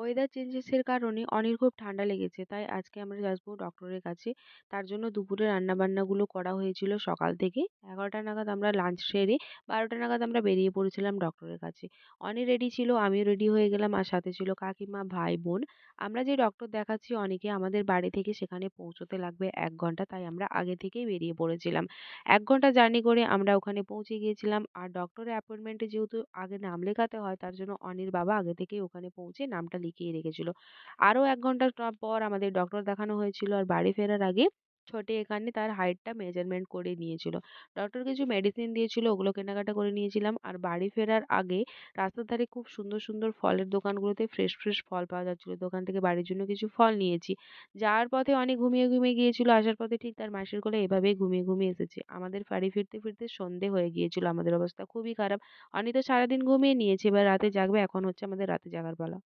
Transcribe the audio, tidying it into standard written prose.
Weather changes এর কারণে অনির খুব ঠান্ডা লেগেছে। তাই আজকে আমরা যাবো ডক্টরের কাছে। তার জন্য দুপুরে রান্নাবান্নাগুলো করা হয়েছিল সকাল থেকে। ১১টা নাগাদ আমরা লাঞ্চ সেরে ১২টা নাগাদ আমরা বেরিয়ে পড়েছিলাম ডক্টরের কাছে। অনি রেডি ছিল, আমিও রেডি হয়ে গেলাম। আর সাথে ছিল কাকিমা, ভাই, বোন। আমরা যে ডক্টর দেখাচ্ছি অনিকে আমাদের বাড়ি থেকে সেখানে পৌঁছতে লাগবে ১ ঘন্টা। তাই আমরা আগে থেকেই বেরিয়ে পড়েছিলাম। ১ ঘন্টা জার্নি করে আমরা ওখানে পৌঁছে গিয়েছিলাম। আর ডক্টরের অ্যাপয়েন্টমেন্টে যেহেতু আগে নাম লেখাতে হয় তার জন্য অনির বাবা আগে থেকেই ওখানে পৌঁছে নামটা লিখিয়ে রেখেছিল। আরো ১ ঘন্টা পর আমাদের ডক্টর দেখানো হয়েছিল। আর বাড়ি ফেরার আগে ছোটে এখানে তার হাইটটা মেজারমেন্ট করে নিয়েছিল। ডক্টর কিছু মেডিসিন দিয়েছিল, ওগুলো কেনাকাটা করে নিয়েছিলাম। আর বাড়ি ফেরার আগে রাস্তার ধারে খুব সুন্দর, সুন্দর ফলের দোকানগুলোতে ফ্রেশ, ফ্রেশ ফল পাওয়া যাচ্ছিল। দোকান থেকে বাড়ির জন্য কিছু ফল নিয়েছি। যাওয়ার পথে অনেক ঘুমিয়ে, ঘুমিয়ে গিয়েছিল। আসার পথে ঠিক তার মাসির কোলে এভাবেই ঘুমিয়ে, ঘুমিয়ে এসেছে। আমাদের বাড়ি ফিরতে, ফিরতে সন্ধে হয়ে গিয়েছিল। আমাদের অবস্থা খুবই খারাপ। অনি তো সারাদিন ঘুমিয়ে নিয়েছে। এবার রাতে জাগবে। এখন হচ্ছে আমাদের রাতে জাগার পালা।